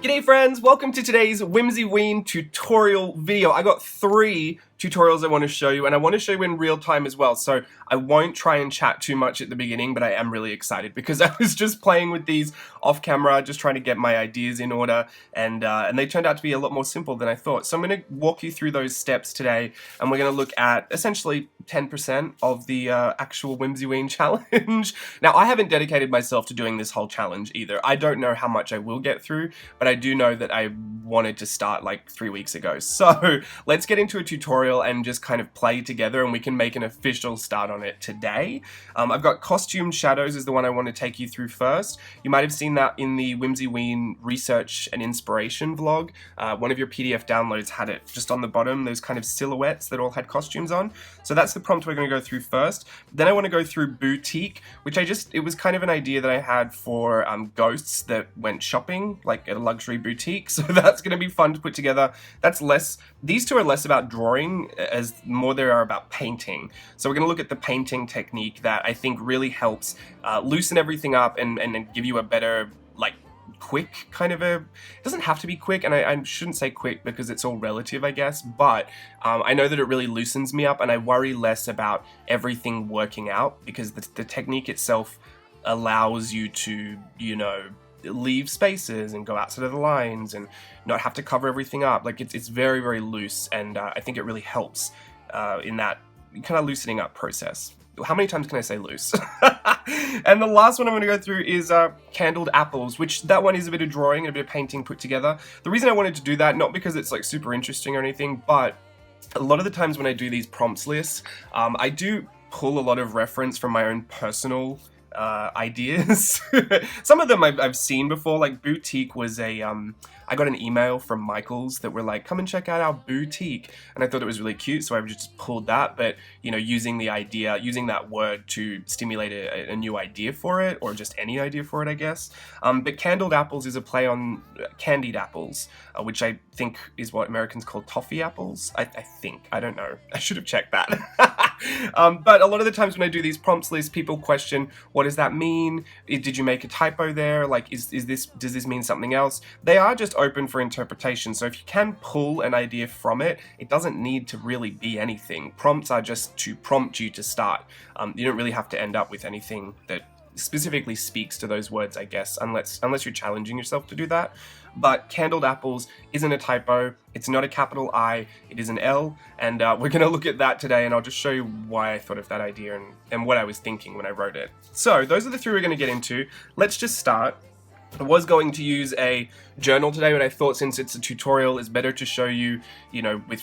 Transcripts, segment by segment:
G'day friends, welcome to today's Whimsyween tutorial video. I got 3 tutorials I want to show you, and I want to show you in real time as well, so I won't try and chat too much at the beginning, but I am really excited because I was just playing with these off camera, just trying to get my ideas in order, and they turned out to be a lot more simple than I thought. So I'm going to walk you through those steps today, and we're going to look at essentially 10% of the actual Whimsyween challenge. Now, I haven't dedicated myself to doing this whole challenge either. I don't know how much I will get through, but I do know that I wanted to start like 3 weeks ago. So let's get into a tutorial and just kind of play together, and we can make an official start on it today. I've got costumed shadows is the one I want to take you through first. You might have seen that in the Whimsyween research and inspiration vlog. One of your PDF downloads had it just on the bottom, those kind of silhouettes that all had costumes on. So that's the prompt we're going to go through first. Then I want to go through boutique, which it was kind of an idea that I had for ghosts that went shopping, like at a luxury boutique. So that's going to be fun to put together. These two are less about drawing, as more they are about painting. So we're going to look at the painting technique that I think really helps loosen everything up and give you a better, like, quick kind of a... It doesn't have to be quick, and I shouldn't say quick because it's all relative, I guess, but I know that it really loosens me up, and I worry less about everything working out because the technique itself allows you to, you know, leave spaces and go outside of the lines and not have to cover everything up. Like, it's very, very loose, and I think it really helps in that kind of loosening up process. How many times can I say loose? And the last one I'm going to go through is candled apples, which that one is a bit of drawing and a bit of painting put together. The reason I wanted to do that, not because it's like super interesting or anything, but a lot of the times when I do these prompts lists, I do pull a lot of reference from my own personal ideas. Some of them I've seen before, like boutique was I got an email from Michaels that were like, come and check out our boutique, and I thought it was really cute, so I just pulled that, but you know, using that word to stimulate a new idea for it, or just any idea for it, I guess. But candled apples is a play on candied apples, which I think is what Americans call toffee apples. I think. I don't know. I should have checked that. But a lot of the times when I do these prompts lists, people question, what does that mean? Did you make a typo there? Like, does this mean something else? They are just open for interpretation, so if you can pull an idea from it, it doesn't need to really be anything. Prompts are just to prompt you to start. You don't really have to end up with anything that specifically speaks to those words, I guess, unless you're challenging yourself to do that. But candled apples isn't a typo, it's not a capital I, it is an L, and we're going to look at that today, and I'll just show you why I thought of that idea and what I was thinking when I wrote it. So those are the 3 we're going to get into. Let's just start. I was going to use a journal today, but I thought since it's a tutorial, it's better to show you, you know, with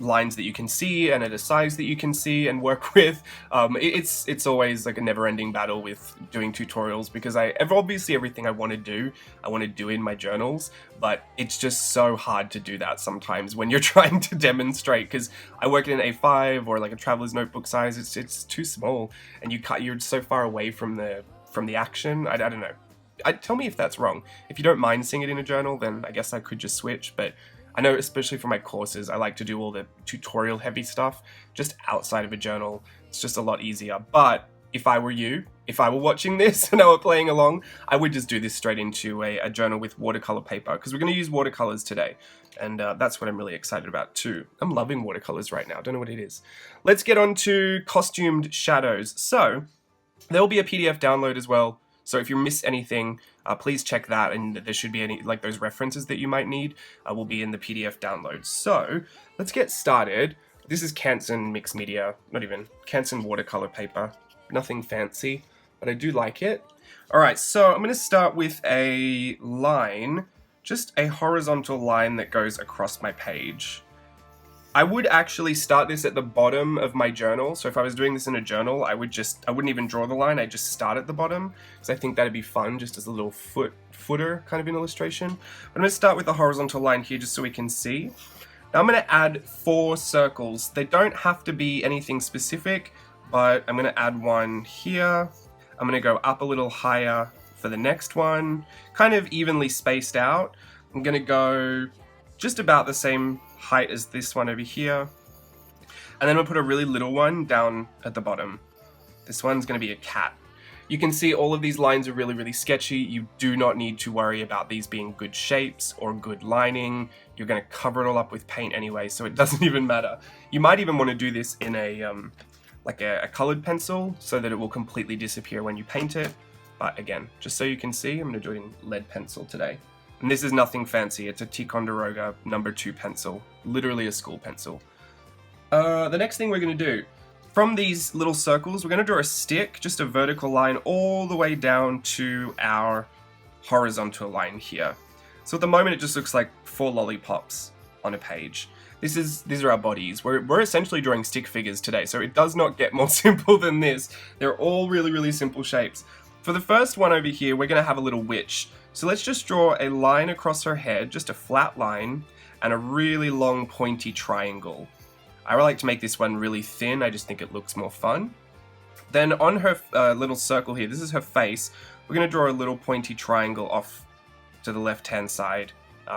lines that you can see and at a size that you can see and work with. It's always like a never-ending battle with doing tutorials because obviously everything I want to do in my journals, but it's just so hard to do that sometimes when you're trying to demonstrate, because I work in an A5 or like a traveler's notebook size. It's too small, and you're so far away from the action. I don't know. Tell me if that's wrong. If you don't mind seeing it in a journal, then I guess I could just switch, but I know especially for my courses, I like to do all the tutorial heavy stuff just outside of a journal. It's just a lot easier. But if I were you, if I were watching this and I were playing along, I would just do this straight into a journal with watercolor paper, because we're going to use watercolors today. And that's what I'm really excited about too. I'm loving watercolors right now. Don't know what it is. Let's get on to costumed shadows. So there will be a PDF download as well. So if you miss anything, please check that, and there should be any, like, those references that you might need will be in the PDF download. So let's get started. This is Canson mixed media, not even Canson watercolor paper. Nothing fancy, but I do like it. All right, so I'm going to start with a line, just a horizontal line that goes across my page. I would actually start this at the bottom of my journal. So if I was doing this in a journal, I wouldn't even draw the line. I'd just start at the bottom, because I think that'd be fun, just as a little footer kind of an illustration. But I'm going to start with a horizontal line here just so we can see. Now I'm going to add 4 circles. They don't have to be anything specific, but I'm going to add one here. I'm going to go up a little higher for the next one, kind of evenly spaced out. I'm going to go just about the same height as this one over here, and then we'll put a really little one down at the bottom. This one's going to be a cat. You can see all of these lines are really, really sketchy. You do not need to worry about these being good shapes or good lining. You're going to cover it all up with paint anyway, so it doesn't even matter. You might even want to do this in a like a colored pencil so that it will completely disappear when you paint it. But again, just so you can see, I'm going to do it in lead pencil today. And this is nothing fancy. It's a Ticonderoga number 2 pencil, literally a school pencil. The next thing we're going to do, from these little circles, we're going to draw a stick, just a vertical line all the way down to our horizontal line here. So at the moment it just looks like 4 lollipops on a page. These are our bodies. We're essentially drawing stick figures today, so it does not get more simple than this. They're all really, really simple shapes. For the first one over here, we're going to have a little witch. So let's just draw a line across her head, just a flat line, and a really long pointy triangle. I like to make this one really thin, I just think it looks more fun. Then on her little circle here, this is her face, we're going to draw a little pointy triangle off to the left-hand side.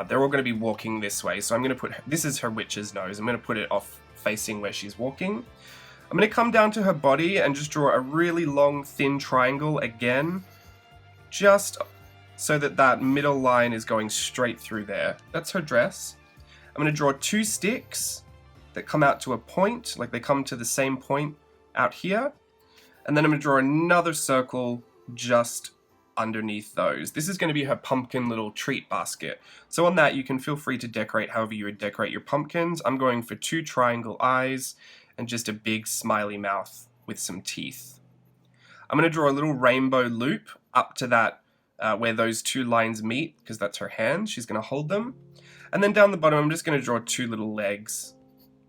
They're all going to be walking this way, so I'm going to put, this is her witch's nose, I'm going to put it off facing where she's walking. I'm going to come down to her body and just draw a really long, thin triangle again, just so that that middle line is going straight through there. That's her dress. I'm going to draw 2 sticks that come out to a point, like they come to the same point out here. And then I'm going to draw another circle just underneath those. This is going to be her pumpkin little treat basket. So on that, you can feel free to decorate however you would decorate your pumpkins. I'm going for 2 triangle eyes and just a big smiley mouth with some teeth. I'm going to draw a little rainbow loop up to that where those 2 lines meet, because that's her hand. She's going to hold them. And then down the bottom, I'm just going to draw 2 little legs.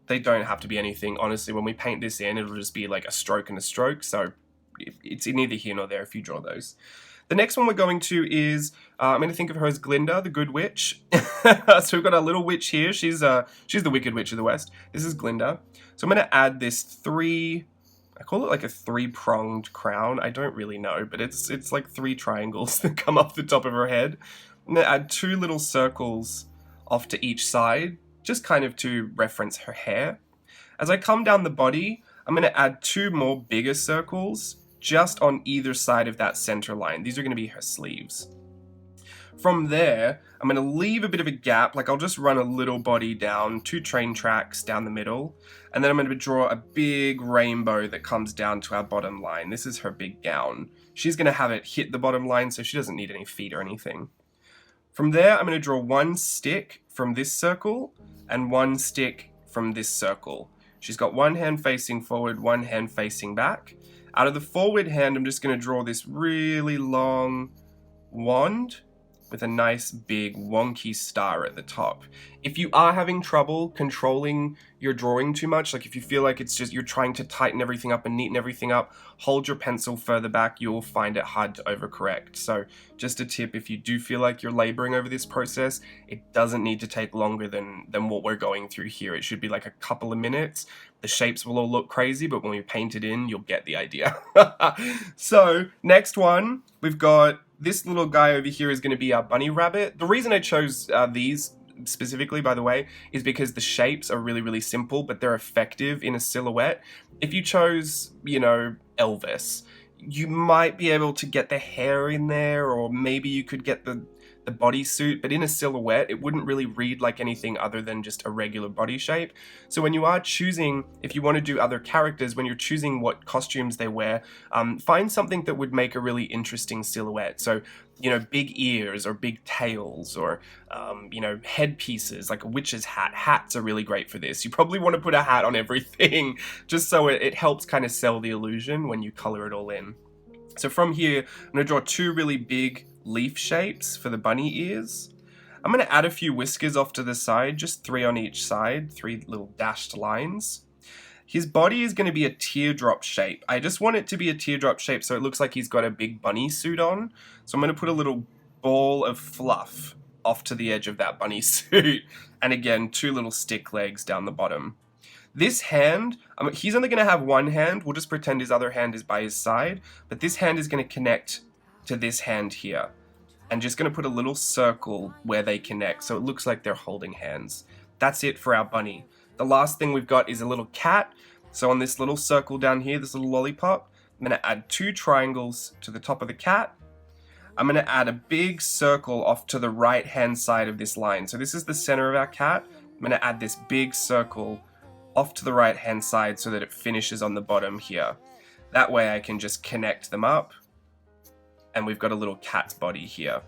They don't have to be anything. Honestly, when we paint this in, it'll just be like a stroke and a stroke. So it's neither here nor there if you draw those. The next one we're going to is, I'm going to think of her as Glinda, the good witch. So we've got our little witch here. She's the Wicked Witch of the West. This is Glinda. So I'm going to add this I call it like a 3-pronged crown. I don't really know, but it's like 3 triangles that come off the top of her head. I'm going to add 2 little circles off to each side, just kind of to reference her hair. As I come down the body, I'm going to add 2 more bigger circles just on either side of that center line. These are going to be her sleeves. From there, I'm going to leave a bit of a gap, like I'll just run a little body down 2 train tracks down the middle, and then I'm going to draw a big rainbow that comes down to our bottom line. This is her big gown. She's going to have it hit the bottom line, so she doesn't need any feet or anything. From there, I'm going to draw 1 stick from this circle and 1 stick from this circle. She's got 1 hand facing forward, 1 hand facing back. Out of the forward hand, I'm just going to draw this really long wand with a nice big wonky star at the top. If you are having trouble controlling your drawing too much, like if you feel like it's just you're trying to tighten everything up and neaten everything up, hold your pencil further back, you'll find it hard to overcorrect. So just a tip, if you do feel like you're laboring over this process, it doesn't need to take longer than what we're going through here. It should be like a couple of minutes. The shapes will all look crazy, but when we paint it in, you'll get the idea. So next one, we've got this little guy over here is going to be our bunny rabbit. The reason I chose these specifically, by the way, is because the shapes are really, really simple, but they're effective in a silhouette. If you chose, Elvis, you might be able to get the hair in there, or maybe you could get the bodysuit, but in a silhouette, it wouldn't really read like anything other than just a regular body shape. So when you are choosing, if you want to do other characters, when you're choosing what costumes they wear, find something that would make a really interesting silhouette. So, big ears or big tails or, headpieces, like a witch's hat. Hats are really great for this. You probably want to put a hat on everything just so it helps kind of sell the illusion when you color it all in. So from here, I'm going to draw 2 really big leaf shapes for the bunny ears. I'm going to add a few whiskers off to the side, just 3 on each side, 3 little dashed lines. His body is going to be a teardrop shape. I just want it to be a teardrop shape so it looks like he's got a big bunny suit on. So I'm going to put a little ball of fluff off to the edge of that bunny suit. And again, 2 little stick legs down the bottom. This hand, he's only going to have 1 hand. We'll just pretend his other hand is by his side. But this hand is going to connect to this hand here. And just going to put a little circle where they connect so it looks like they're holding hands. That's it for our bunny. The last thing we've got is a little cat. So on this little circle down here, this little lollipop, I'm going to add 2 triangles to the top of the cat. I'm going to add a big circle off to the right hand side of this line. So this is the center of our cat. I'm going to add this big circle off to the right hand side so that it finishes on the bottom here. That way I can just connect them up, and we've got a little cat's body here.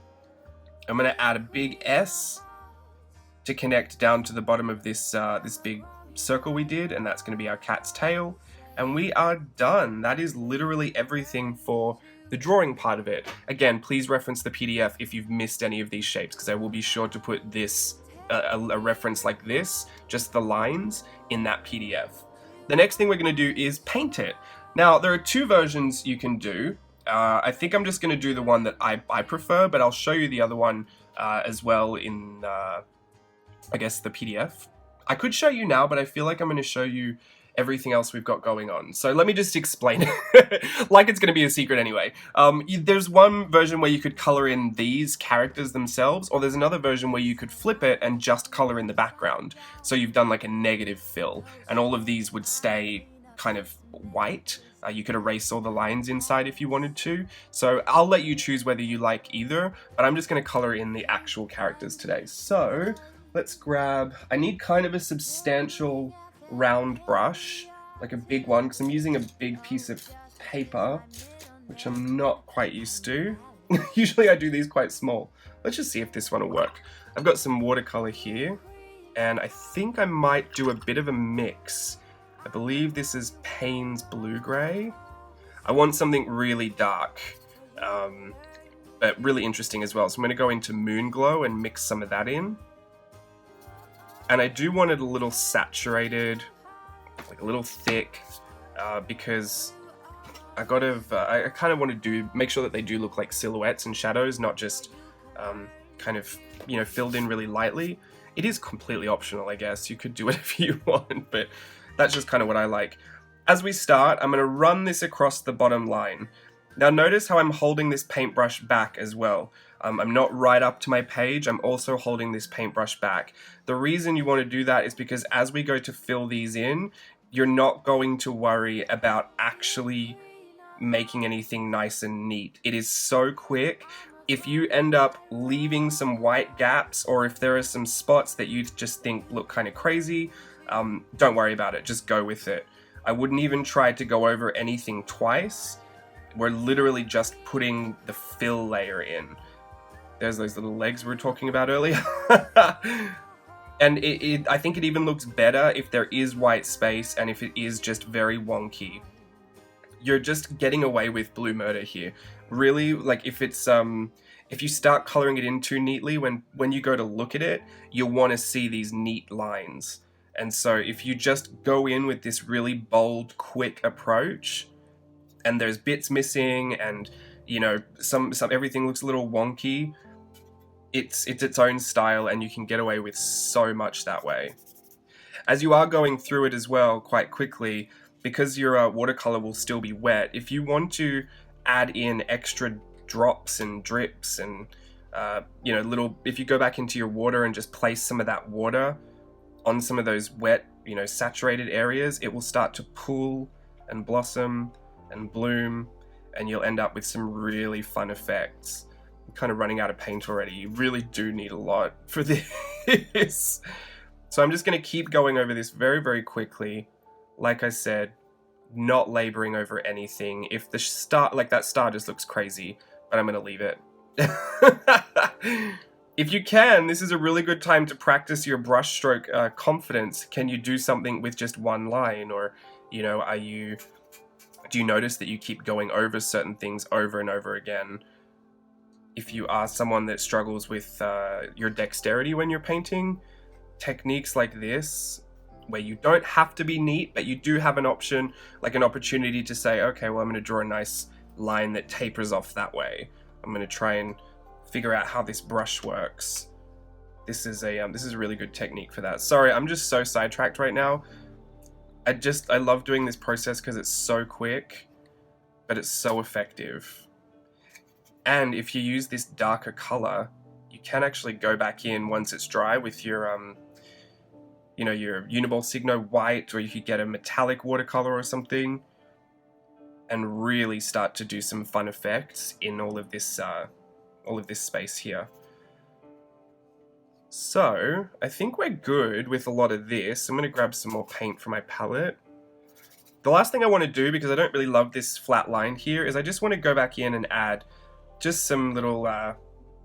I'm going to add a big S to connect down to the bottom of this this big circle we did, and that's going to be our cat's tail. And we are done. That is literally everything for the drawing part of it. Again, please reference the PDF if you've missed any of these shapes, because I will be sure to put this, a reference like this, just the lines, in that PDF. The next thing we're going to do is paint it. Now, there are 2 versions you can do. I think I'm just going to do the one that I prefer, but I'll show you the other one as well in, I guess, the PDF. I could show you now, but I feel like I'm going to show you everything else we've got going on. So let me just explain it, like it's going to be a secret anyway. There's one version where you could color in these characters themselves, or there's another version where you could flip it and just color in the background. So you've done like a negative fill, and all of these would stay kind of white. You could erase all the lines inside if you wanted to. So I'll let you choose whether you like either, but I'm just going to color in the actual characters today. So let's grab, I need kind of a substantial round brush, like a big one, because I'm using a big piece of paper, which I'm not quite used to. Usually I do these quite small. Let's just see if this one will work. I've got some watercolor here, and I think I might do a bit of a mix. I believe this is Payne's Blue-Gray. I want something really dark, but really interesting as well. So I'm going to go into Moonglow and mix some of that in. And I do want it a little saturated, like a little thick, because I kind of want to make sure that they do look like silhouettes and shadows, not just kind of, you know, filled in really lightly. It is completely optional, I guess. You could do whatever you want, but that's just kind of what I like. As we start, I'm going to run this across the bottom line. Now notice how I'm holding this paintbrush back as well. I'm not right up to my page, I'm also holding this paintbrush back. The reason you want to do that is because as we go to fill these in, you're not going to worry about actually making anything nice and neat. It is so quick. If you end up leaving some white gaps, or if there are some spots that you just think look kind of crazy, don't worry about it, just go with it. I wouldn't even try to go over anything twice. We're literally just putting the fill layer in. There's those little legs we were talking about earlier. And I think it even looks better if there is white space and if it is just very wonky. You're just getting away with blue murder here. Really, like if it's if you start coloring it in too neatly, when you go to look at it, you'll want to see these neat lines. And so if you just go in with this really bold, quick approach, and there's bits missing, and you know, some everything looks a little wonky, it's its own style, and you can get away with so much that way. As you are going through it as well quite quickly, because your watercolor will still be wet, if you want to add in extra drops and drips and you know, if you go back into your water and just place some of that water on some of those wet, you know, saturated areas, it will start to pool and blossom and bloom, and you'll end up with some really fun effects. I'm kind of running out of paint already. You really do need a lot for this. So I'm just going to keep going over this very, very quickly. Like I said, not laboring over anything. If the star, like that star just looks crazy, but I'm going to leave it. If you can, this is a really good time to practice your brushstroke confidence. Can you do something with just one line? Or, you know, do you notice that you keep going over certain things over and over again? If you are someone that struggles with your dexterity when you're painting, techniques like this, where you don't have to be neat, but you do have an option, like an opportunity to say, okay, well, I'm going to draw a nice line that tapers off that way. I'm going to try and figure out how this brush works. This is a really good technique for that. Sorry, I'm just so sidetracked right now. I love doing this process because it's so quick, but it's so effective. And if you use this darker color, you can actually go back in once it's dry with your you know, your Uniball Signo white, or you could get a metallic watercolor or something, and really start to do some fun effects in all of this space here. So I think we're good with a lot of this. I'm going to grab some more paint from my palette. The last thing I want to do, because I don't really love this flat line here, is I just want to go back in and add just some little,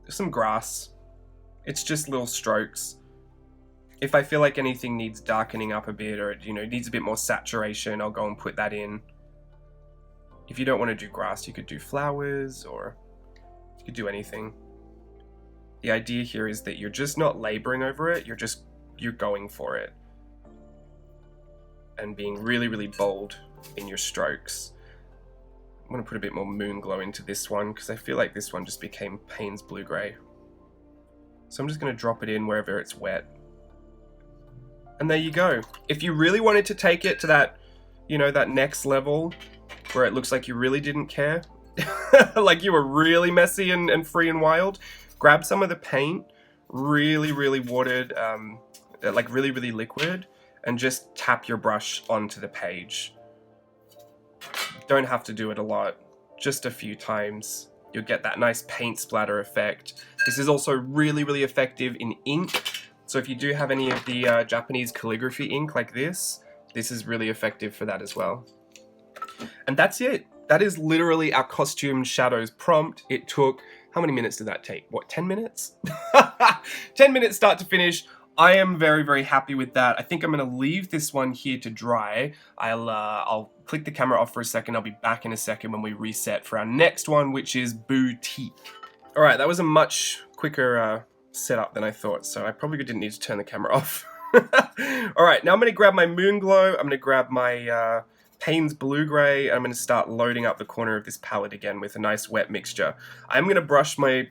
some grass. It's just little strokes. If I feel like anything needs darkening up a bit, or needs a bit more saturation, I'll go and put that in. If you don't want to do grass, you could do flowers, or you could do anything. The idea here is that you're just not laboring over it, you're going for it. And being really, really bold in your strokes. I'm going to put a bit more moon glow into this one, because I feel like this one just became Payne's blue-grey. So I'm just going to drop it in wherever it's wet. And there you go. If you really wanted to take it to that, that next level, where it looks like you really didn't care, like you were really messy and free and wild, grab some of the paint, really, really watered, like really, really liquid, and just tap your brush onto the page. Don't have to do it a lot, just a few times. You'll get that nice paint splatter effect. This is also really, really effective in ink. So if you do have any of the Japanese calligraphy ink like this is really effective for that as well. And that's it. That is literally our costume shadows prompt. It took, how many minutes did that take? What, 10 minutes? 10 minutes start to finish. I am very, very happy with that. I think I'm going to leave this one here to dry. I'll click the camera off for a second. I'll be back in a second when we reset for our next one, which is Boutique. All right, that was a much quicker setup than I thought, so I probably didn't need to turn the camera off. All right, now I'm going to grab my Moon Glow. I'm going to grab my Payne's Blue-Gray. I'm going to start loading up the corner of this palette again with a nice wet mixture. I'm going to brush my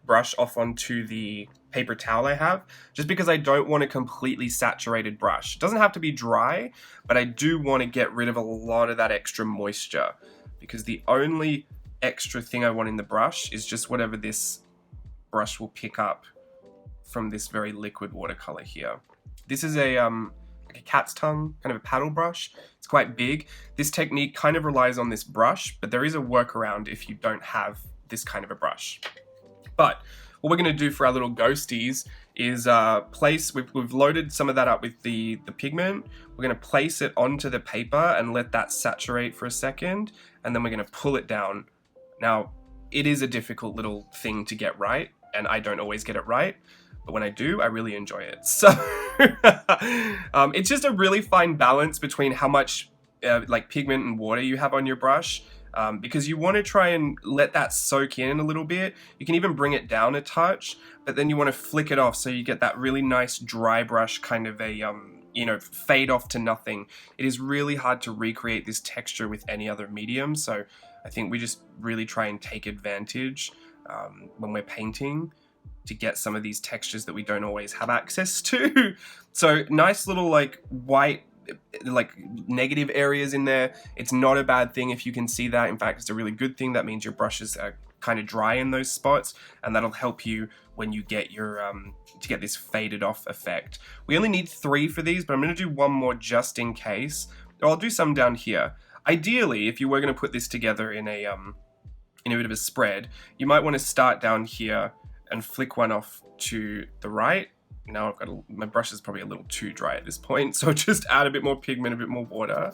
brush off onto the paper towel I have, just because I don't want a completely saturated brush. It doesn't have to be dry, but I do want to get rid of a lot of that extra moisture, because the only extra thing I want in the brush is just whatever this brush will pick up from this very liquid watercolor here. This is a like a cat's tongue, kind of a paddle brush. It's quite big. This technique kind of relies on this brush, but there is a workaround if you don't have this kind of a brush. But what we're going to do for our little ghosties is we've loaded some of that up with the pigment. We're going to place it onto the paper and let that saturate for a second, and then we're going to pull it down. Now, it is a difficult little thing to get right, and I don't always get it right, but when I do, I really enjoy it. So it's just a really fine balance between how much like pigment and water you have on your brush, because you want to try and let that soak in a little bit. You can even bring it down a touch, but then you want to flick it off so you get that really nice dry brush kind of a fade off to nothing. It is really hard to recreate this texture with any other medium, so I think we just really try and take advantage when we're painting to get some of these textures that we don't always have access to. So nice little like white, like negative areas in there. It's not a bad thing if you can see that. In fact, it's a really good thing. That means your brushes are kind of dry in those spots, and that'll help you when you get your to get this faded off effect. We only need 3 for these, but I'm going to do one more just in case. I'll do some down here. Ideally, if you were going to put this together in a bit of a spread, you might want to start down here and flick one off to the right. Now my brush is probably a little too dry at this point, so just add a bit more pigment, a bit more water.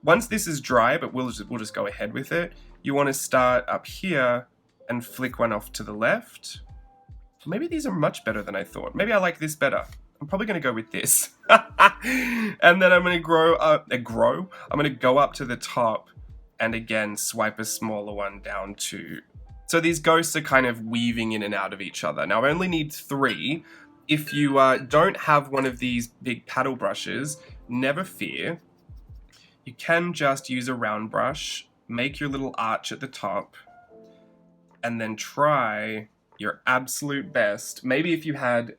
Once this is dry, but we'll just go ahead with it, you want to start up here and flick one off to the left. Maybe these are much better than I thought. Maybe I like this better. I'm probably going to go with this. And then I'm going to I'm going to go up to the top and again swipe a smaller one down to... So these ghosts are kind of weaving in and out of each other. Now I only need 3. If you don't have one of these big paddle brushes, never fear. You can just use a round brush, make your little arch at the top, and then try your absolute best. Maybe if you had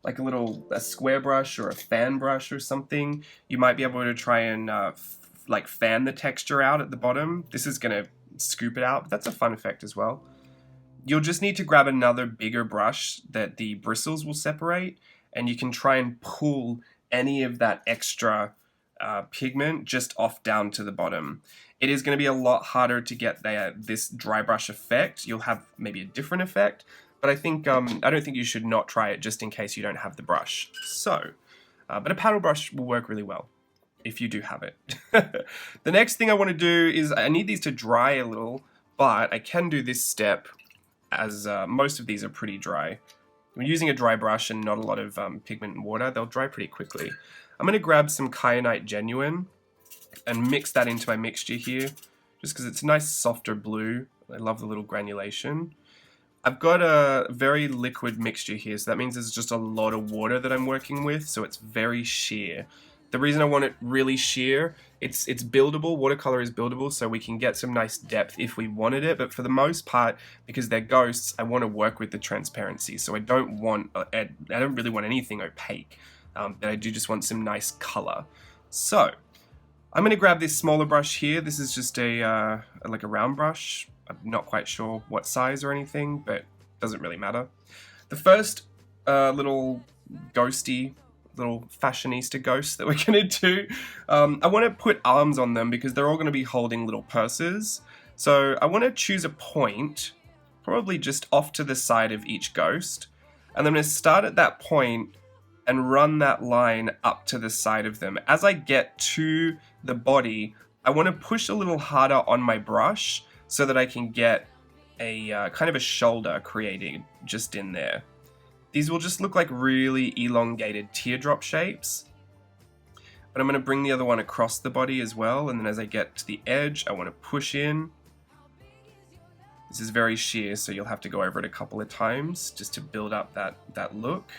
like a square brush or a fan brush or something, you might be able to try and like fan the texture out at the bottom. This is going to scoop it out, but that's a fun effect as well. You'll just need to grab another bigger brush that the bristles will separate, and you can try and pull any of that extra pigment just off down to the bottom. It is going to be a lot harder to get this dry brush effect. You'll have maybe a different effect, but I don't think you should not try it just in case you don't have the brush. So, but a paddle brush will work really well if you do have it. The next thing I want to do is I need these to dry a little, but I can do this step as most of these are pretty dry. When using a dry brush and not a lot of pigment and water, they'll dry pretty quickly. I'm going to grab some Kyanite Genuine and mix that into my mixture here, just because it's a nice softer blue. I love the little granulation. I've got a very liquid mixture here, so that means there's just a lot of water that I'm working with, so it's very sheer. The reason I want it really sheer, it's buildable, watercolor is buildable, so we can get some nice depth if we wanted it, but for the most part, because they're ghosts, I want to work with the transparency, so I don't really want anything opaque, but I do just want some nice color. So, I'm going to grab this smaller brush here. This is just like a round brush. I'm not quite sure what size or anything, but it doesn't really matter. The first little ghosty, little fashionista ghost that we're going to do, I want to put arms on them because they're all going to be holding little purses. So I want to choose a point, probably just off to the side of each ghost, and I'm going to start at that point and run that line up to the side of them. As I get to the body, I want to push a little harder on my brush so that I can get a kind of a shoulder created just in there. These will just look like really elongated teardrop shapes. But I'm going to bring the other one across the body as well, and then as I get to the edge, I want to push in. This is very sheer, so you'll have to go over it a couple of times just to build up that look.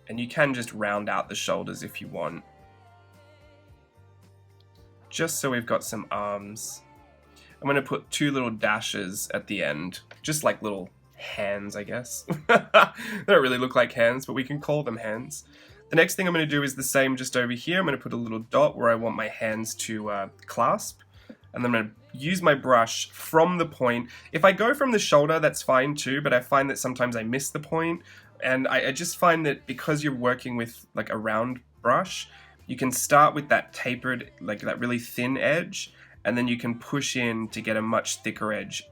And you can just round out the shoulders if you want. Just so we've got some arms. I'm going to put two little dashes at the end, just like little hands, I guess. They don't really look like hands, but we can call them hands. The next thing I'm going to do is the same just over here. I'm going to put a little dot where I want my hands to clasp. And then I'm going to use my brush from the point. If I go from the shoulder, that's fine too, but I find that sometimes I miss the point. And I just find that because you're working with like a round brush, you can start with that tapered, like that really thin edge, and then you can push in to get a much thicker edge,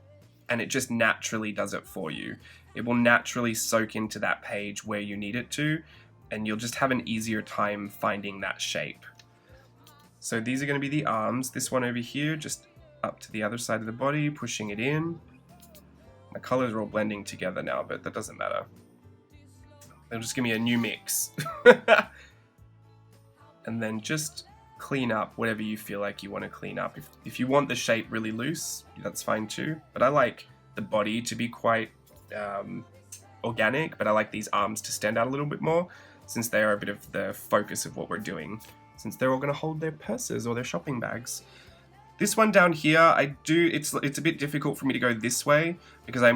and it just naturally does it for you. It will naturally soak into that page where you need it to, and you'll just have an easier time finding that shape. So these are going to be the arms. This one over here, just up to the other side of the body, pushing it in. My colors are all blending together now, but that doesn't matter. They'll just give me a new mix. And then just clean up whatever you feel like you want to clean up. If you want the shape really loose, that's fine too. But I like the body to be quite organic, but I like these arms to stand out a little bit more since they are a bit of the focus of what we're doing, since they're all going to hold their purses or their shopping bags. This one down here, it's a bit difficult for me to go this way because I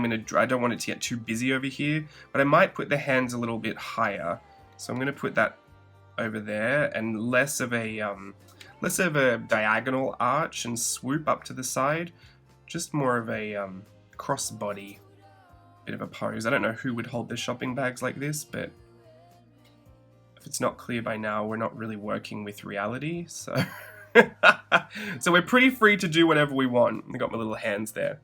don't want it to get too busy over here, but I might put the hands a little bit higher. So I'm going to put that over there and less of a diagonal arch and swoop up to the side, just more of a crossbody, bit of a pose. I don't know who would hold their shopping bags like this, but if it's not clear by now, we're not really working with reality, so so we're pretty free to do whatever we want. I got my little hands there.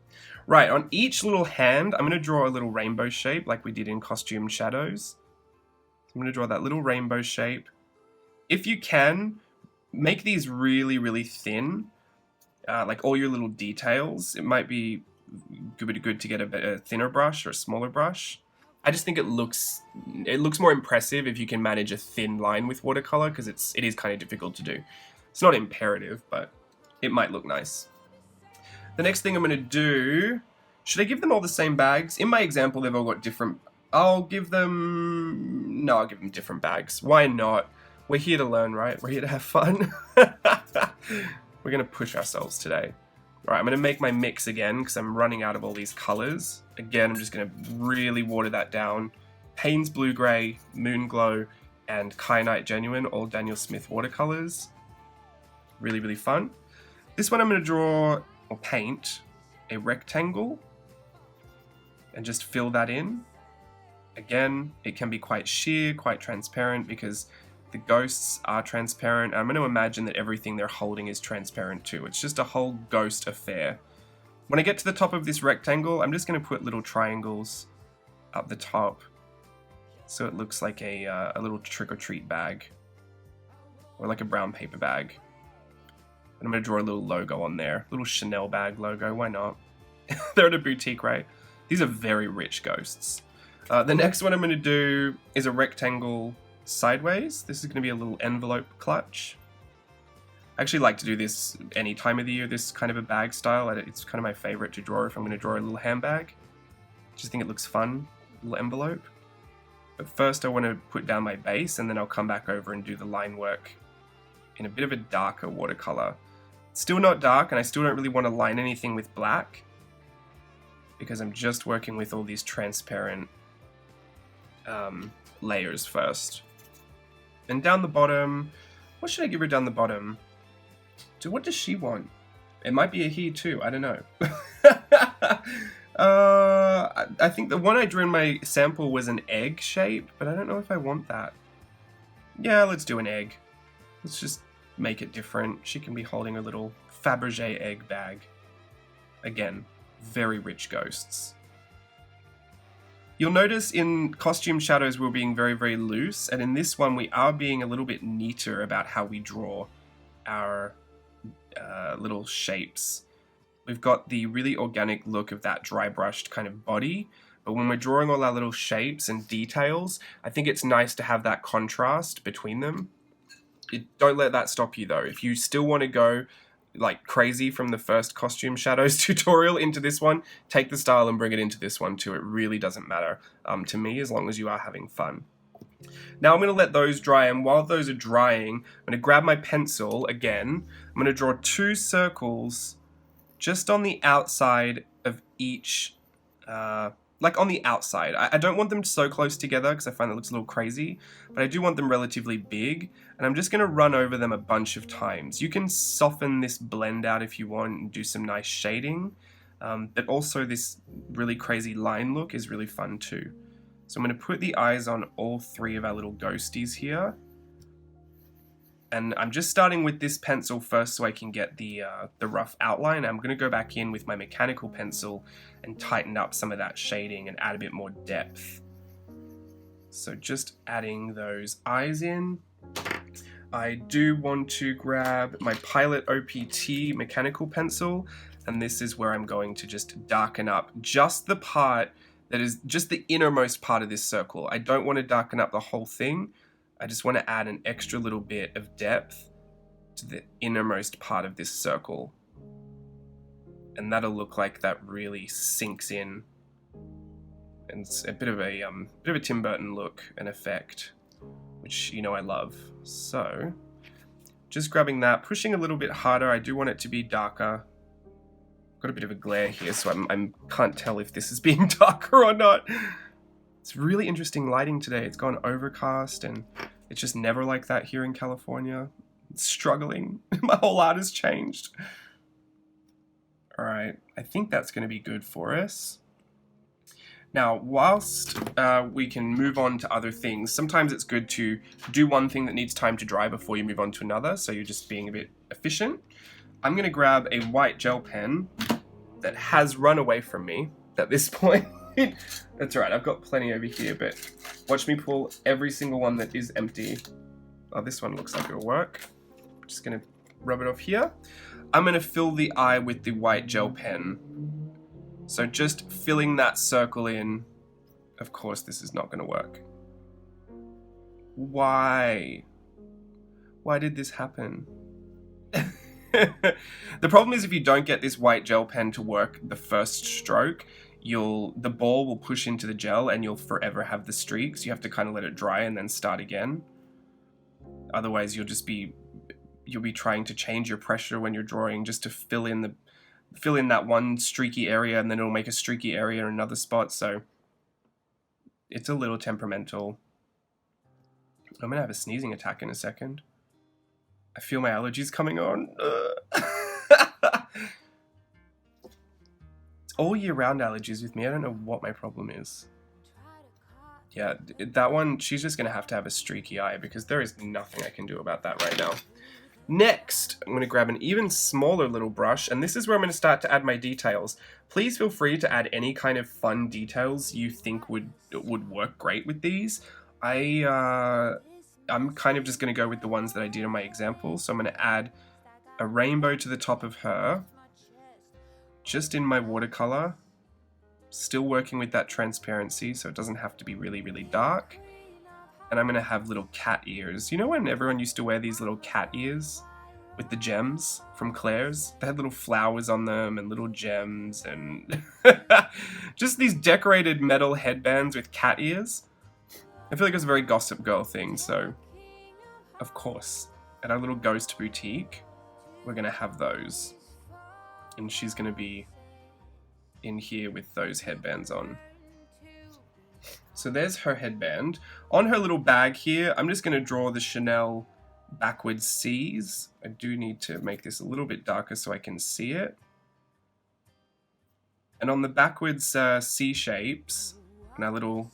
Right, on each little hand, I'm going to draw a little rainbow shape like we did in Costume Shadows. So I'm going to draw that little rainbow shape. If you can, make these really, really thin, like all your little details. It might be good to get a thinner brush or a smaller brush. I just think it looks more impressive if you can manage a thin line with watercolor, because it is kind of difficult to do. It's not imperative, but it might look nice. The next thing I'm going to do, should I give them all the same bags? In my example, they've all got different. I'll give them different bags. Why not? We're here to learn, right? We're here to have fun. We're going to push ourselves today. All right, I'm going to make my mix again because I'm running out of all these colors. Again, I'm just going to really water that down. Payne's Blue Gray, Moon Glow, and Kyanite Genuine, all Daniel Smith watercolors. Really, really fun. This one I'm going to draw or paint a rectangle and just fill that in. Again, it can be quite sheer, quite transparent, because The ghosts are transparent. I'm going to imagine that everything they're holding is transparent too. It's just a whole ghost affair. When I get to the top of this rectangle, I'm just going to put little triangles up the top, so it looks like a little trick-or-treat bag, or like a brown paper bag. And I'm going to draw a little logo on there, little Chanel bag logo, why not? They're at a boutique, right? These are very rich ghosts. The next one I'm going to do is a rectangle sideways. This is going to be a little envelope clutch. I actually like to do this any time of the year, this kind of a bag style. It's kind of my favorite to draw if I'm going to draw a little handbag. Just think it looks fun, little envelope. But first I want to put down my base, and then I'll come back over and do the line work in a bit of a darker watercolor. It's still not dark, and I still don't really want to line anything with black, because I'm just working with all these transparent layers first. And down the bottom, what should I give her down the bottom? So what does she want? It might be a he too, I don't know. I think the one I drew in my sample was an egg shape, but I don't know if I want that. Yeah, let's do an egg. Let's just make it different. She can be holding a little Fabergé egg bag. Again, very rich ghosts. You'll notice in costume shadows we're being very, very loose, and in this one we are being a little bit neater about how we draw our little shapes. We've got the really organic look of that dry brushed kind of body, but when we're drawing all our little shapes and details, I think it's nice to have that contrast between them. Don't let that stop you though. If you still want to go like crazy from the first costume shadows tutorial into this one, take the style and bring it into this one too. It really doesn't matter to me, as long as you are having fun. Now I'm going to let those dry, and while those are drying, I'm going to grab my pencil again. I'm going to draw 2 circles just on the outside of each, like on the outside. I don't want them so close together because I find that looks a little crazy, but I do want them relatively big, and I'm just going to run over them a bunch of times. You can soften this blend out if you want and do some nice shading, but also this really crazy line look is really fun too. So I'm going to put the eyes on all 3 of our little ghosties here. And I'm just starting with this pencil first so I can get the rough outline. I'm going to go back in with my mechanical pencil and tighten up some of that shading and add a bit more depth. So just adding those eyes in. I do want to grab my Pilot OPT mechanical pencil, and this is where I'm going to just darken up just the part that is just the innermost part of this circle. I don't want to darken up the whole thing. I just want to add an extra little bit of depth to the innermost part of this circle. And that'll look like that really sinks in. And it's a bit of a Tim Burton look and effect, which you know I love. So just grabbing that, pushing a little bit harder. I do want it to be darker. Got a bit of a glare here, so I can't tell if this is being darker or not. It's really interesting lighting today. It's gone overcast, and it's just never like that here in California. It's struggling. My whole art has changed. All right, I think that's going to be good for us. Now, whilst we can move on to other things, sometimes it's good to do one thing that needs time to dry before you move on to another, so you're just being a bit efficient. I'm going to grab a white gel pen that has run away from me at this point. That's right, I've got plenty over here, but watch me pull every single one that is empty. Oh, this one looks like it'll work. I'm just going to rub it off here. I'm going to fill the eye with the white gel pen. So just filling that circle in. Of course, this is not going to work. Why? Why did this happen? The problem is if you don't get this white gel pen to work the first stroke, the ball will push into the gel and you'll forever have the streaks. You have to kind of let it dry and then start again. Otherwise, you'll be trying to change your pressure when you're drawing just to fill in that one streaky area, and then it'll make a streaky area in another spot. So it's a little temperamental. I'm gonna have a sneezing attack in a second. I feel my allergies coming on. It's all year round allergies with me. I don't know what my problem is. Yeah, that one, she's just going to have a streaky eye because there is nothing I can do about that right now. Next, I'm going to grab an even smaller little brush, and this is where I'm going to start to add my details. Please feel free to add any kind of fun details you think would work great with these. I'm kind of just going to go with the ones that I did in my example, so I'm going to add a rainbow to the top of her, just in my watercolor, still working with that transparency so it doesn't have to be really, really dark. And I'm going to have little cat ears. You know when everyone used to wear these little cat ears with the gems from Claire's? They had little flowers on them and little gems and just these decorated metal headbands with cat ears. I feel like it's a very Gossip Girl thing, so of course, at our little ghost boutique, we're going to have those. And she's going to be in here with those headbands on. So there's her headband. On her little bag here, I'm just going to draw the Chanel backwards C's. I do need to make this a little bit darker so I can see it. And on the backwards C shapes, and our little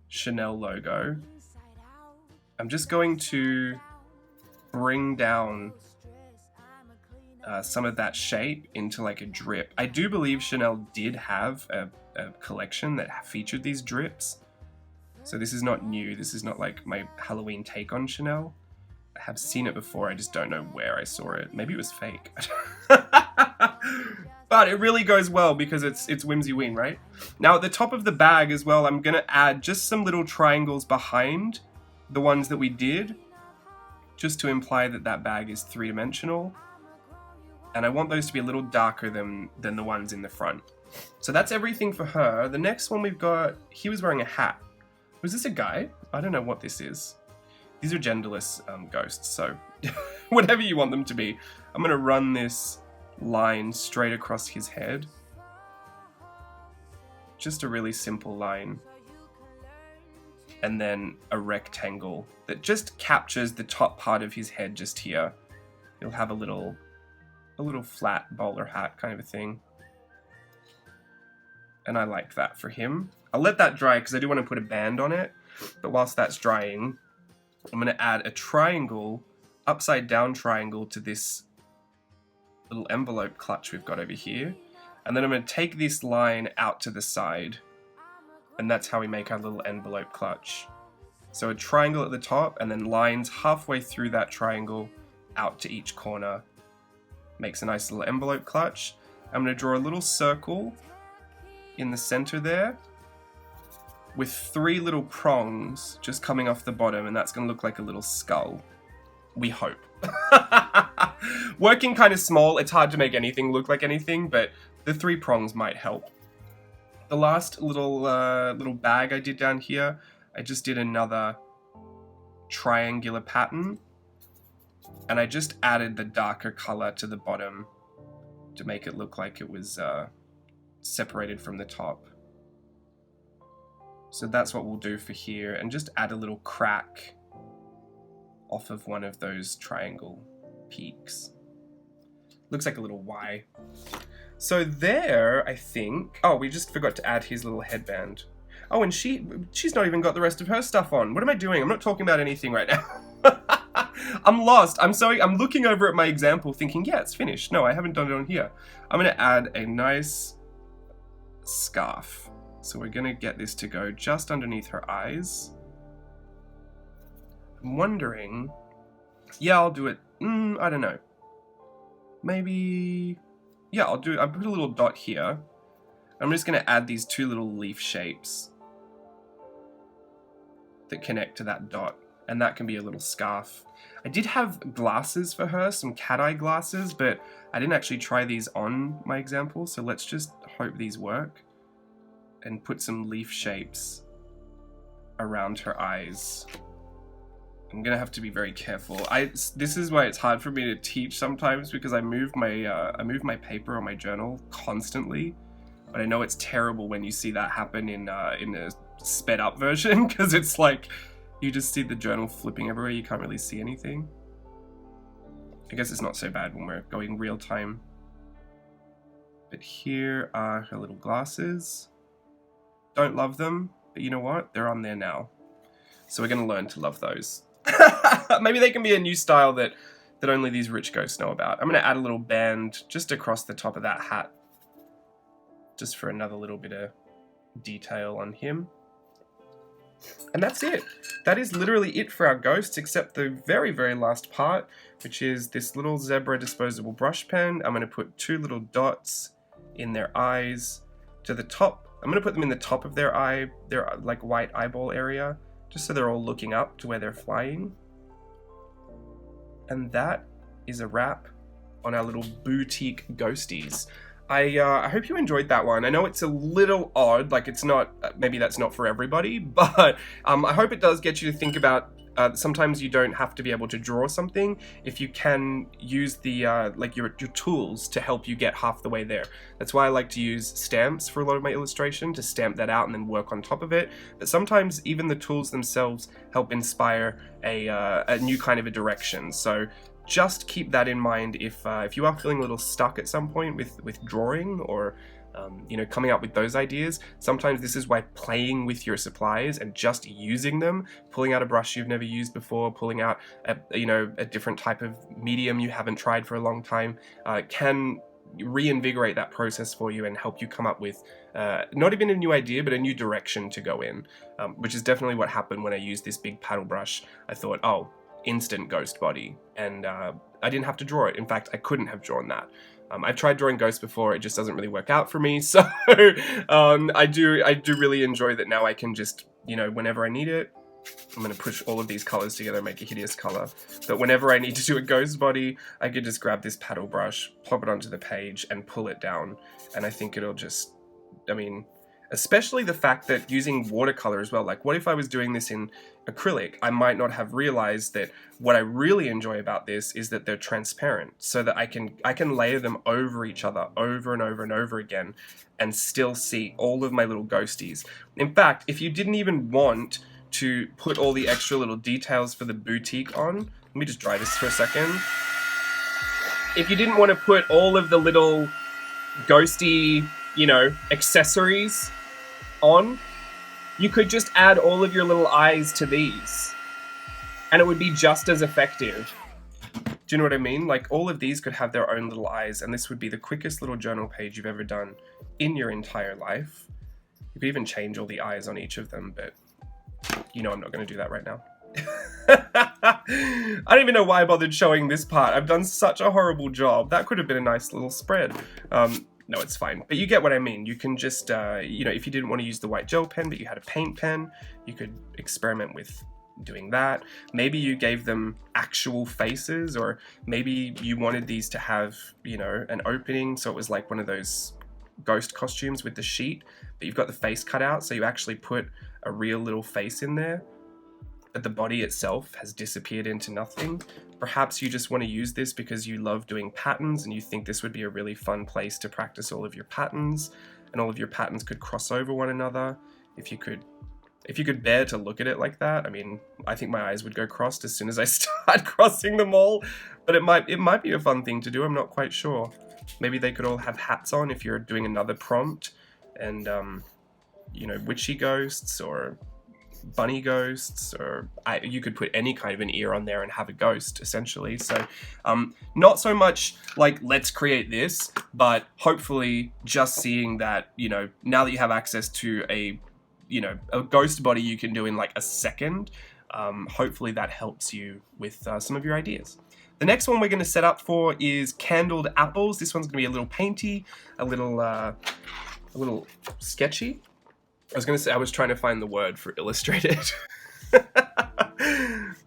Chanel logo, I'm just going to bring down some of that shape into like a drip. I do believe Chanel did have a collection that featured these drips. So this is not new. This is not like my Halloween take on Chanel. I have seen it before. I just don't know where I saw it. Maybe it was fake. But it really goes well because it's Whimsyween, right? Now at the top of the bag as well, I'm going to add just some little triangles behind the ones that we did, just to imply that that bag is three-dimensional. And I want those to be a little darker than the ones in the front. So that's everything for her. The next one we've got, he was wearing a hat. Was this a guy? I don't know what this is. These are genderless ghosts, so whatever you want them to be. I'm going to run this line straight across his head. Just a really simple line. And then a rectangle that just captures the top part of his head just here. He'll have a little flat bowler hat kind of a thing. And I like that for him. I'll let that dry because I do want to put a band on it. But whilst that's drying, I'm going to add a triangle, upside down triangle to this little envelope clutch we've got over here. And then I'm going to take this line out to the side. And that's how we make our little envelope clutch. So a triangle at the top and then lines halfway through that triangle out to each corner. Makes a nice little envelope clutch. I'm going to draw a little circle in the center there with 3 little prongs just coming off the bottom, and that's going to look like a little skull. We hope. Working kind of small, it's hard to make anything look like anything, but the 3 prongs might help. The last little bag I did down here, I just did another triangular pattern, and I just added the darker color to the bottom to make it look like it was separated from the top. So that's what we'll do for here, and just add a little crack off of one of those triangle peaks. Looks like a little Y. So there, I think... Oh, we just forgot to add his little headband. Oh, and she's not even got the rest of her stuff on. What am I doing? I'm not talking about anything right now. I'm lost. I'm looking over at my example thinking, yeah, it's finished. No, I haven't done it on here. I'm going to add a nice scarf. So we're going to get this to go just underneath her eyes. I'm wondering... Yeah, I'll do it. I don't know. Maybe... Yeah, I'll put a little dot here. I'm just going to add these 2 little leaf shapes that connect to that dot. And that can be a little scarf. I did have glasses for her, some cat eye glasses, but I didn't actually try these on my example. So let's just hope these work. And put some leaf shapes around her eyes. I'm gonna have to be very careful. This is why it's hard for me to teach sometimes, because I move my paper on my journal constantly. But I know it's terrible when you see that happen in a sped up version, because it's like you just see the journal flipping everywhere. You can't really see anything. I guess it's not so bad when we're going real time. But here are her little glasses. Don't love them. But you know what? They're on there now. So we're going to learn to love those. Maybe they can be a new style that only these rich ghosts know about. I'm going to add a little band just across the top of that hat, just for another little bit of detail on him. And that's it. That is literally it for our ghosts, except the very, very last part, which is this little zebra disposable brush pen. I'm going to put 2 little dots in their eyes to the top. I'm going to put them in the top of their eye, their like white eyeball area, just so they're all looking up to where they're flying. And that is a wrap on our little boutique ghosties. I hope you enjoyed that one. I know it's a little odd, like it's not, maybe that's not for everybody, but I hope it does get you to think about sometimes you don't have to be able to draw something if you can use the like your tools to help you get half the way there. That's why I like to use stamps for a lot of my illustration, to stamp that out and then work on top of it. But sometimes even the tools themselves help inspire a new kind of a direction. So just keep that in mind if you are feeling a little stuck at some point with drawing or you know, coming up with those ideas. Sometimes this is why playing with your supplies and just using them, pulling out a brush you've never used before, pulling out a different type of medium you haven't tried for a long time, can reinvigorate that process for you and help you come up with not even a new idea, but a new direction to go in, which is definitely what happened when I used this big paddle brush. I thought, oh, instant ghost body, and I didn't have to draw it. In fact, I couldn't have drawn that. I've tried drawing ghosts before, it just doesn't really work out for me, so I do really enjoy that now I can just, you know, whenever I need it, I'm going to push all of these colors together and make a hideous color, but whenever I need to do a ghost body, I could just grab this paddle brush, pop it onto the page, and pull it down, and I think it'll just, I mean, especially the fact that using watercolor as well, like what if I was doing this in acrylic? I might not have realized that what I really enjoy about this is that they're transparent, so that I can layer them over each other over and over and over again and still see all of my little ghosties. In fact, if you didn't even want to put all the extra little details for the boutique on, let me just dry this for a second. If you didn't want to put all of the little ghosty, you know, accessories on, you could just add all of your little eyes to these and it would be just as effective. Do you know what I mean? Like all of these could have their own little eyes, and this would be the quickest little journal page you've ever done in your entire life. You could even change all the eyes on each of them, but you know I'm not going to do that right now. I don't even know why I bothered showing this part. I've done such a horrible job. That could have been a nice little spread. No, it's fine. But you get what I mean. You can just, you know, if you didn't want to use the white gel pen, but you had a paint pen, you could experiment with doing that. Maybe you gave them actual faces, or maybe you wanted these to have, you know, an opening, so it was like one of those ghost costumes with the sheet, but you've got the face cut out, so you actually put a real little face in there, but the body itself has disappeared into nothing. Perhaps you just want to use this because you love doing patterns and you think this would be a really fun place to practice all of your patterns, and all of your patterns could cross over one another. If you could bear to look at it like that, I mean, I think my eyes would go crossed as soon as I start crossing them all, but it might be a fun thing to do. I'm not quite sure. Maybe they could all have hats on if you're doing another prompt, and you know, witchy ghosts or bunny ghosts, or you could put any kind of an ear on there and have a ghost essentially. So not so much like let's create this, but hopefully just seeing that, you know, now that you have access to a ghost body you can do in like a second, hopefully that helps you with some of your ideas. The next one we're going to set up for is candled apples. This one's going to be a little painty, a little sketchy. I was going to say, I was trying to find the word for illustrated.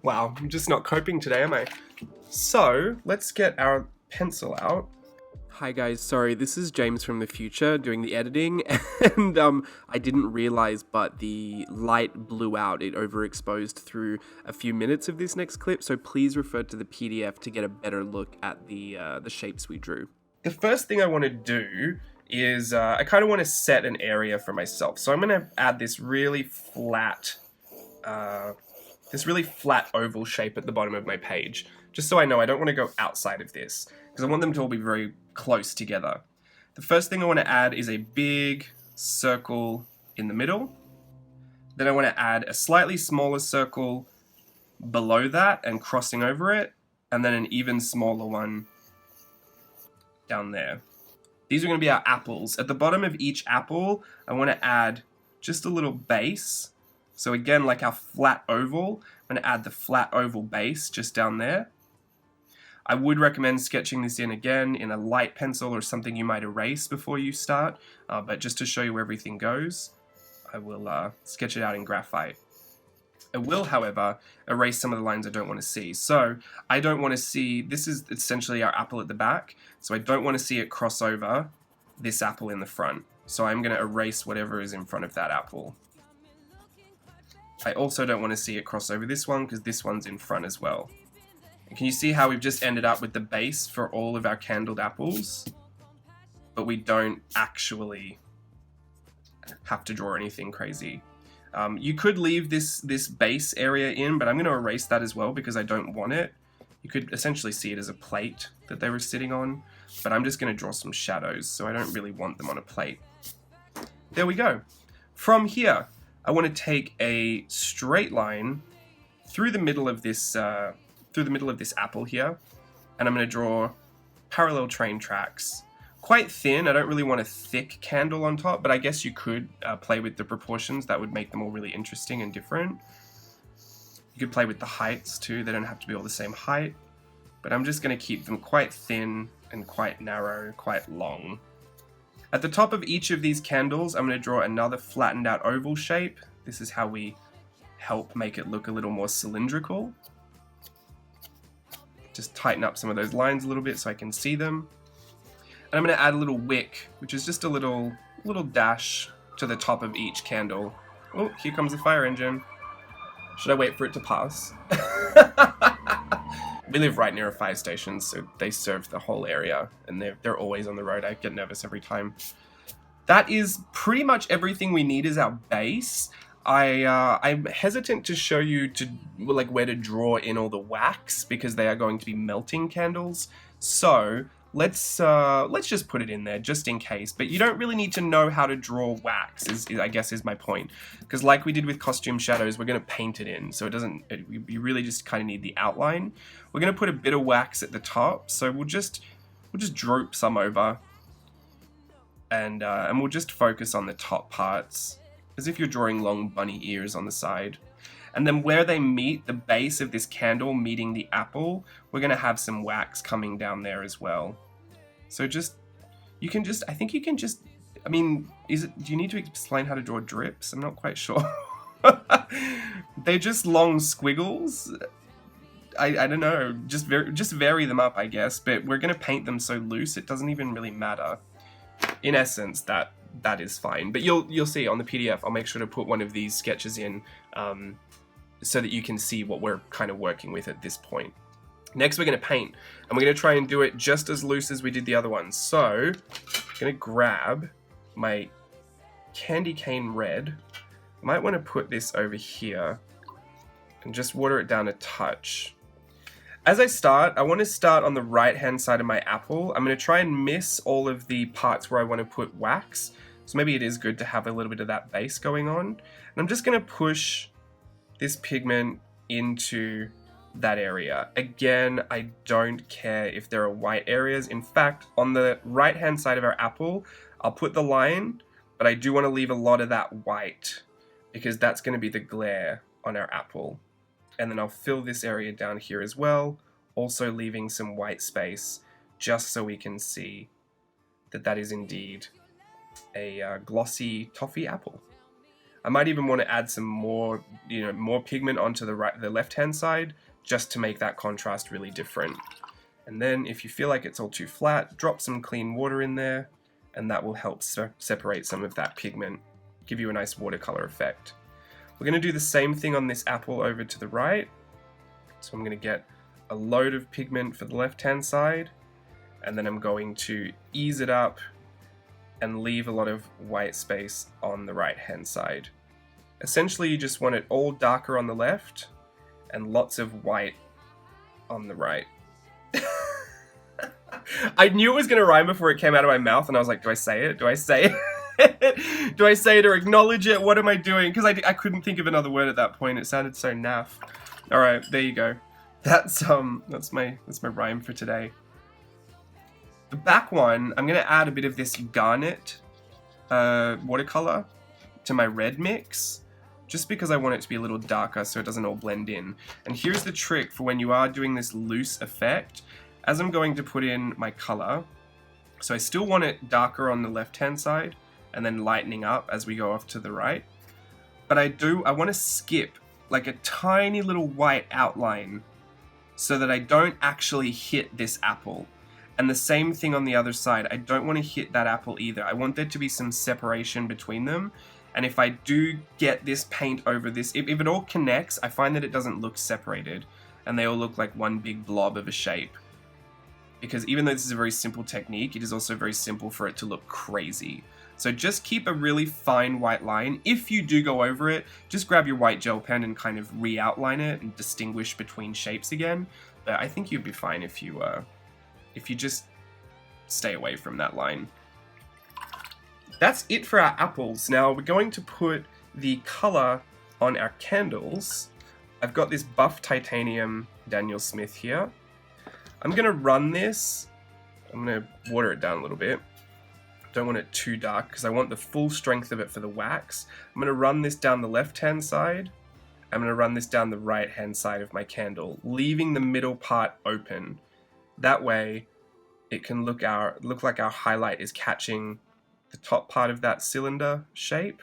Wow, I'm just not coping today, am I? So let's get our pencil out. Hi guys, sorry, this is James from the future doing the editing, and I didn't realize, but the light blew out. It overexposed through a few minutes of this next clip, so please refer to the PDF to get a better look at the shapes we drew. The first thing I want to do is I kind of want to set an area for myself. So I'm going to add this really flat oval shape at the bottom of my page, just so I know I don't want to go outside of this, because I want them to all be very close together. The first thing I want to add is a big circle in the middle. Then I want to add a slightly smaller circle below that and crossing over it, and then an even smaller one down there. These are going to be our apples. At the bottom of each apple, I want to add just a little base. So again, like our flat oval, I'm going to add the flat oval base just down there. I would recommend sketching this in again in a light pencil or something you might erase before you start, but just to show you where everything goes, I will sketch it out in graphite. I will, however, erase some of the lines I don't want to see. So I don't want to see, this is essentially our apple at the back, so I don't want to see it cross over this apple in the front. So I'm going to erase whatever is in front of that apple. I also don't want to see it cross over this one because this one's in front as well. And can you see how we've just ended up with the base for all of our candled apples, but we don't actually have to draw anything crazy. You could leave this base area in, but I'm going to erase that as well because I don't want it. You could essentially see it as a plate that they were sitting on, but I'm just going to draw some shadows, so I don't really want them on a plate. There we go. From here, I want to take a straight line through the middle of this apple here, and I'm going to draw parallel train tracks. Quite thin. I don't really want a thick candle on top, but I guess you could play with the proportions. That would make them all really interesting and different. You could play with the heights too. They don't have to be all the same height, but I'm just going to keep them quite thin and quite narrow, quite long. At the top of each of these candles, I'm going to draw another flattened out oval shape. This is how we help make it look a little more cylindrical. Just tighten up some of those lines a little bit so I can see them. And I'm going to add a little wick, which is just a little dash to the top of each candle. Oh, here comes the fire engine. Should I wait for it to pass? We live right near a fire station, so they serve the whole area, and they're always on the road. I get nervous every time. That is pretty much everything we need as our base. I'm hesitant to show you where to draw in all the wax because they are going to be melting candles. So let's just put it in there just in case. But you don't really need to know how to draw wax, I guess is my point. Because like we did with costume shadows, we're going to paint it in. So you really just kind of need the outline. We're going to put a bit of wax at the top. So we'll just droop some over. And we'll just focus on the top parts, as if you're drawing long bunny ears on the side. And then where they meet, the base of this candle meeting the apple, we're going to have some wax coming down there as well. So do you need to explain how to draw drips? I'm not quite sure. They're just long squiggles. I don't know, just vary them up, I guess, but we're going to paint them so loose it doesn't even really matter. In essence, that is fine, but you'll see on the PDF. I'll make sure to put one of these sketches in so that you can see what we're kind of working with at this point. Next, we're going to paint, and we're going to try and do it just as loose as we did the other one. So, I'm going to grab my candy cane red. I might want to put this over here and just water it down a touch. As I start, I want to start on the right-hand side of my apple. I'm going to try and miss all of the parts where I want to put wax. So maybe it is good to have a little bit of that base going on. And I'm just going to push this pigment into that area. Again, I don't care if there are white areas. In fact, on the right-hand side of our apple, I'll put the line, but I do want to leave a lot of that white because that's going to be the glare on our apple. And then I'll fill this area down here as well, also leaving some white space just so we can see that is indeed a glossy toffee apple. I might even want to add some more pigment onto the left-hand side just to make that contrast really different. And then if you feel like it's all too flat, drop some clean water in there, and that will help separate some of that pigment, give you a nice watercolor effect. We're going to do the same thing on this apple over to the right. So I'm going to get a load of pigment for the left-hand side, and then I'm going to ease it up and leave a lot of white space on the right-hand side. Essentially, you just want it all darker on the left and lots of white on the right. I knew it was going to rhyme before it came out of my mouth, and I was like, do I say it? Do I say it? it? Do I say it or acknowledge it? What am I doing? Because I couldn't think of another word at that point. It sounded so naff. All right, there you go. That's my rhyme for today. The back one, I'm gonna add a bit of this garnet watercolor to my red mix, just because I want it to be a little darker so it doesn't all blend in. And here's the trick for when you are doing this loose effect. As I'm going to put in my color, so I still want it darker on the left-hand side and then lightening up as we go off to the right. But I want to skip like a tiny little white outline so that I don't actually hit this apple. And the same thing on the other side. I don't want to hit that apple either. I want there to be some separation between them. And if I do get this paint over this, if it all connects, I find that it doesn't look separated and they all look like one big blob of a shape. Because even though this is a very simple technique, it is also very simple for it to look crazy. So just keep a really fine white line. If you do go over it, just grab your white gel pen and kind of re-outline it and distinguish between shapes again. But I think you'd be fine if you just stay away from that line. That's it for our apples. Now we're going to put the color on our candles. I've got this buff titanium Daniel Smith here. I'm gonna run this. I'm gonna water it down a little bit. Don't want it too dark because I want the full strength of it for the wax. I'm gonna run this down the left-hand side. I'm gonna run this down the right-hand side of my candle, leaving the middle part open. That way, it can look like our highlight is catching the top part of that cylinder shape,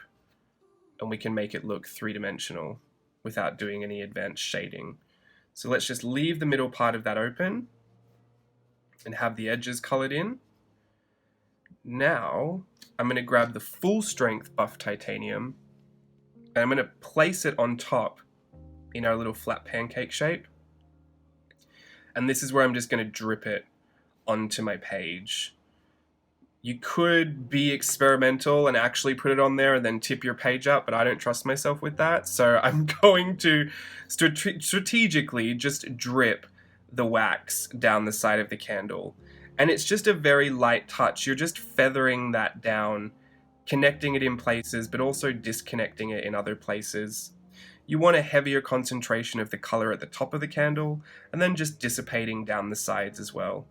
and we can make it look three-dimensional without doing any advanced shading. So let's just leave the middle part of that open and have the edges colored in. Now, I'm going to grab the full strength buff titanium and I'm going to place it on top in our little flat pancake shape. And this is where I'm just going to drip it onto my page. You could be experimental and actually put it on there and then tip your page up, but I don't trust myself with that. So I'm going to strategically just drip the wax down the side of the candle. And it's just a very light touch. You're just feathering that down, connecting it in places, but also disconnecting it in other places. You want a heavier concentration of the color at the top of the candle, and then just dissipating down the sides as well,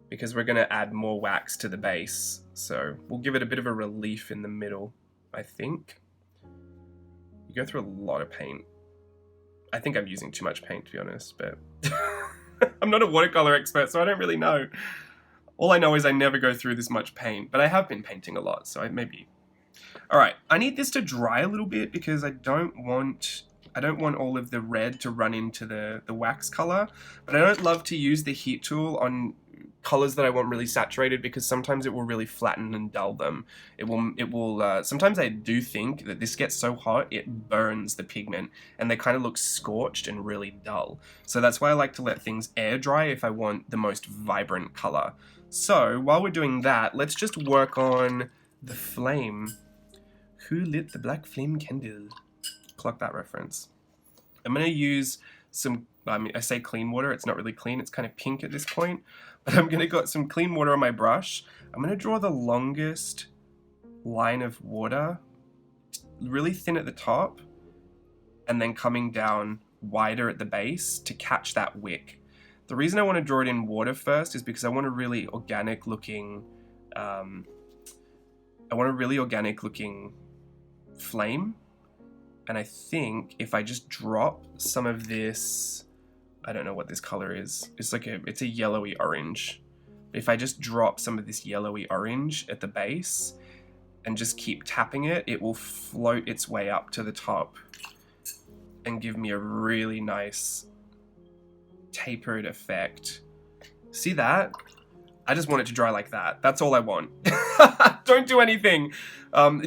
because we're going to add more wax to the base. So we'll give it a bit of a relief in the middle, I think. You go through a lot of paint. I think I'm using too much paint, to be honest, but I'm not a watercolor expert, so I don't really know. All I know is I never go through this much paint, but I have been painting a lot, so maybe. All right, I need this to dry a little bit because I don't want all of the red to run into the wax color, but I don't love to use the heat tool on colors that I want really saturated because sometimes it will really flatten and dull them. It will sometimes I do think that this gets so hot it burns the pigment and they kind of look scorched and really dull. So that's why I like to let things air dry if I want the most vibrant color. So while we're doing that, let's just work on the flame. Who lit the black flame candle? Clock that reference. I'm going to use some, I say clean water, it's not really clean, it's kind of pink at this point, but I'm going to got some clean water on my brush. I'm going to draw the longest line of water, really thin at the top, and then coming down wider at the base to catch that wick. The reason I want to draw it in water first is because I want a really organic looking, flame. And I think if I just drop some of this, I don't know what this color is. It's a yellowy orange. If I just drop some of this yellowy orange at the base and just keep tapping it, it will float its way up to the top and give me a really nice tapered effect. See that? I just want it to dry like that. That's all I want. Don't do anything.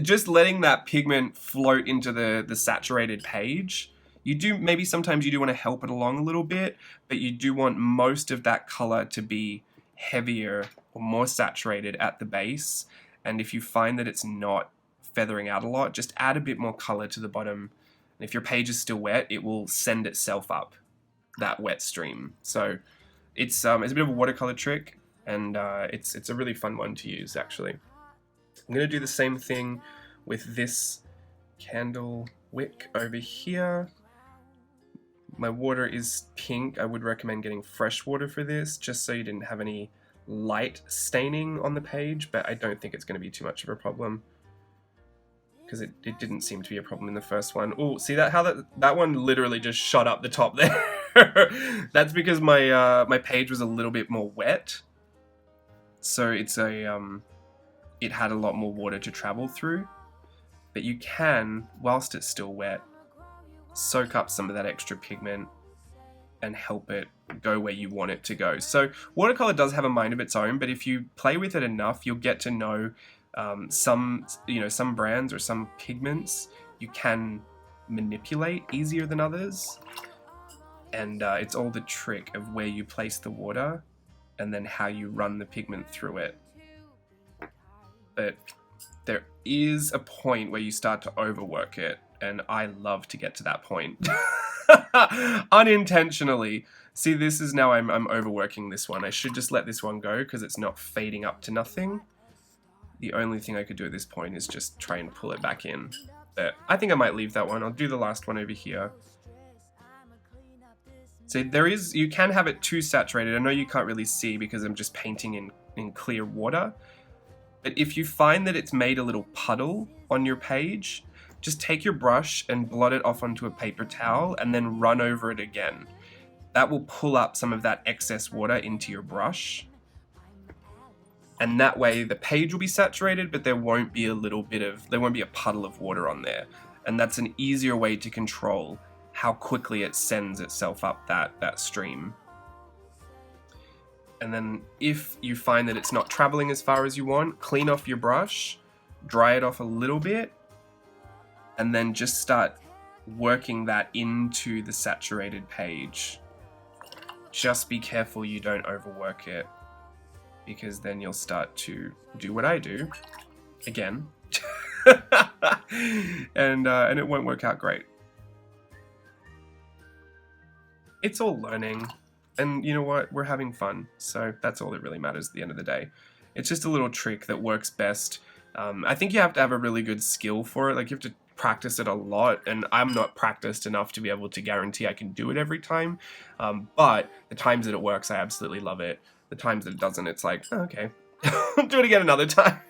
Just letting that pigment float into the saturated page. Maybe sometimes you do want to help it along a little bit, but you do want most of that color to be heavier or more saturated at the base. And if you find that it's not feathering out a lot, just add a bit more color to the bottom. And if your page is still wet, it will send itself up that wet stream. So it's a bit of a watercolor trick, and it's a really fun one to use actually. I'm going to do the same thing with this candle wick over here. My water is pink. I would recommend getting fresh water for this, just so you didn't have any light staining on the page, but I don't think it's going to be too much of a problem, because it didn't seem to be a problem in the first one. Oh, see how that one literally just shot up the top there? That's because my page was a little bit more wet, so it had a lot more water to travel through. But you can, whilst it's still wet, soak up some of that extra pigment and help it go where you want it to go. So watercolor does have a mind of its own, but if you play with it enough, you'll get to know some brands or some pigments you can manipulate easier than others. And it's all the trick of where you place the water and then how you run the pigment through it. But there is a point where you start to overwork it, and I love to get to that point. Unintentionally. See, this is now I'm overworking this one. I should just let this one go because it's not fading up to nothing. The only thing I could do at this point is just try and pull it back in. But I think I might leave that one. I'll do the last one over here. So you can have it too saturated. I know you can't really see because I'm just painting in clear water. But if you find that it's made a little puddle on your page, just take your brush and blot it off onto a paper towel and then run over it again. That will pull up some of that excess water into your brush. And that way the page will be saturated, but there won't be a puddle of water on there. And that's an easier way to control how quickly it sends itself up that stream. And then if you find that it's not traveling as far as you want, clean off your brush, dry it off a little bit, and then just start working that into the saturated page. Just be careful you don't overwork it, because then you'll start to do what I do again, and it won't work out great. It's all learning. And you know what? We're having fun. So that's all that really matters at the end of the day. It's just a little trick that works best. I think you have to have a really good skill for it. Like, you have to practice it a lot. And I'm not practiced enough to be able to guarantee I can do it every time. But the times that it works, I absolutely love it. The times that it doesn't, it's like, oh, okay, I'll do it again another time.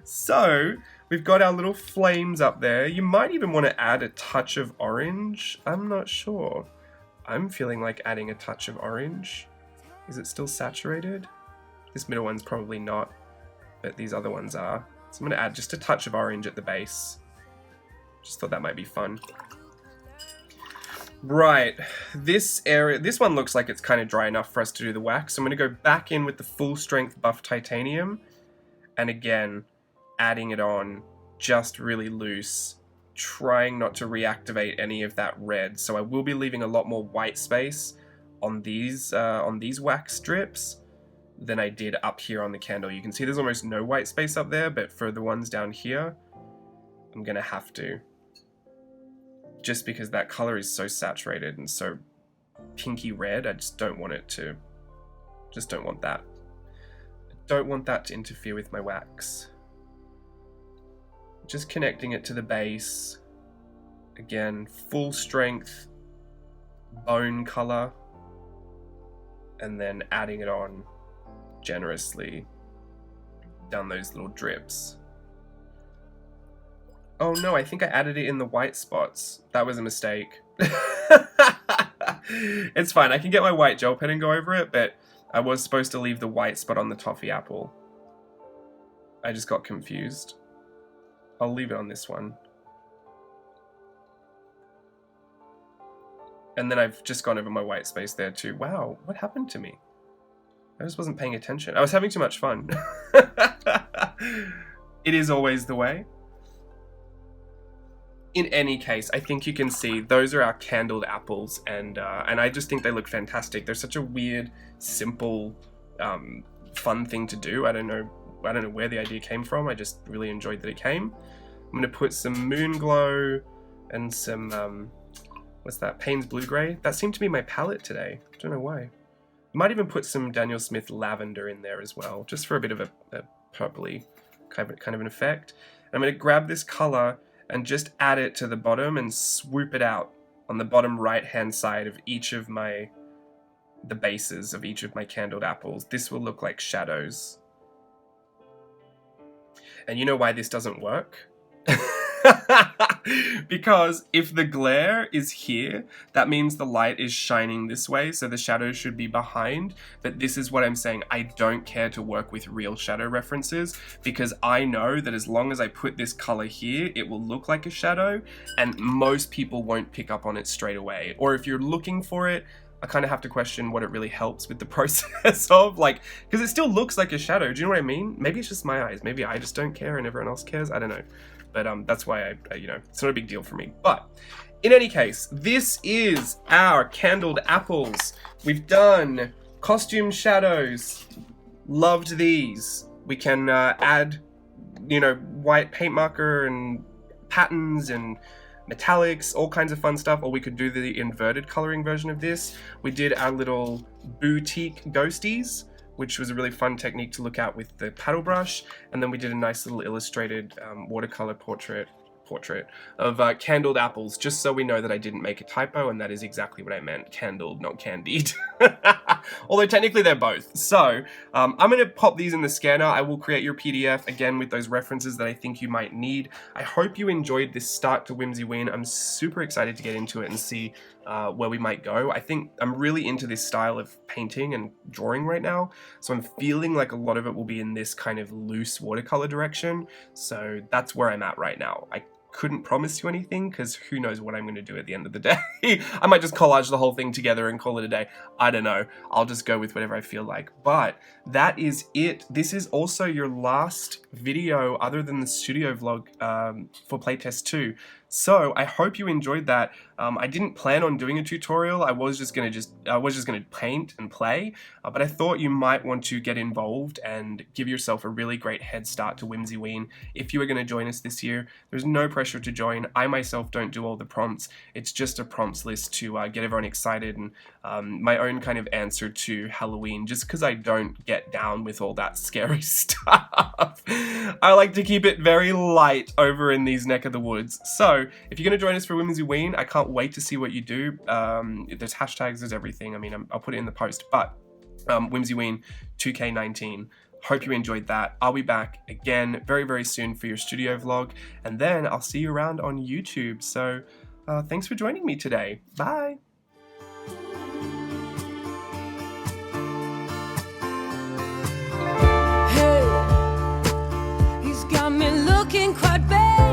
So we've got our little flames up there. You might even want to add a touch of orange. I'm not sure. I'm feeling like adding a touch of orange. Is it still saturated? This middle one's probably not, but these other ones are. So I'm going to add just a touch of orange at the base. Just thought that might be fun. Right, this one looks like it's kind of dry enough for us to do the wax. So I'm going to go back in with the full strength buff titanium. And again, adding it on just really loose. Trying not to reactivate any of that red, so I will be leaving a lot more white space on these wax strips than I did up here on the candle. You can see there's almost no white space up there, but for the ones down here, I'm gonna have to, just because that color is so saturated and so pinky red. I just don't want that. I don't want that to interfere with my wax. Just connecting it to the base. Again, full strength bone color, and then adding it on generously down those little drips. Oh no, I think I added it in the white spots. That was a mistake. It's fine, I can get my white gel pen and go over it, but I was supposed to leave the white spot on the toffee apple. I just got confused. I'll leave it on this one. And then I've just gone over my white space there too. Wow, what happened to me? I just wasn't paying attention. I was having too much fun. It is always the way. In any case, I think you can see those are our candled apples, and I just think they look fantastic. They're such a weird, simple, fun thing to do. I don't know where the idea came from. I just really enjoyed that it came. I'm going to put some Moon Glow and some, what's that, Payne's Blue Grey. That seemed to be my palette today. I don't know why. I might even put some Daniel Smith Lavender in there as well, just for a bit of a purpley kind of an effect. And I'm going to grab this color and just add it to the bottom and swoop it out on the bottom right hand side of each of the bases of each of my candled apples. This will look like shadows. And you know why this doesn't work? Because if the glare is here, that means the light is shining this way, so the shadow should be behind. But this is what I'm saying, I don't care to work with real shadow references, because I know that as long as I put this color here, it will look like a shadow, and most people won't pick up on it straight away. Or if you're looking for it, I kind of have to question what it really helps with the process of, like, because it still looks like a shadow. Do you know what I mean? Maybe it's just my eyes. Maybe I just don't care and everyone else cares. I don't know. But that's why I, you know, it's not a big deal for me. But in any case, this is our candled apples. We've done costume shadows. Loved these. We can add, you know, white paint marker and patterns and metallics, all kinds of fun stuff, or we could do the inverted coloring version of this. We did our little boutique ghosties, which was a really fun technique to look at with the paddle brush, and then we did a nice little illustrated watercolor portrait of candled apples, just so we know that I didn't make a typo, and that is exactly what I meant, candled, not candied. Although technically they're both. So I'm going to pop these in the scanner. I will create your PDF again with those references that I think you might need. I hope you enjoyed this start to Whimsyween. I'm super excited to get into it and see where we might go. I think I'm really into this style of painting and drawing right now, so I'm feeling like a lot of it will be in this kind of loose watercolor direction. So that's where I'm at right now. I couldn't promise you anything, because who knows what I'm going to do at the end of the day. I might just collage the whole thing together and call it a day. I don't know. I'll just go with whatever I feel like. But that is it. This is also your last video other than the studio vlog for playtest 2. So I hope you enjoyed that. I didn't plan on doing a tutorial. I was just gonna paint and play, but I thought you might want to get involved and give yourself a really great head start to Whimsyween if you were gonna join us this year. There's no pressure to join. I myself don't do all the prompts. It's just a prompts list to get everyone excited, and my own kind of answer to Halloween, just because I don't get down with all that scary stuff. I like to keep it very light over in these neck of the woods. So if you're going to join us for Whimsyween, I can't wait to see what you do. There's hashtags, there's everything. I mean, I'll put it in the post, but Whimsyween 2K19. Hope you enjoyed that. I'll be back again very, very soon for your studio vlog, and then I'll see you around on YouTube. So thanks for joining me today. Bye. Hey, he's got me looking quite bad.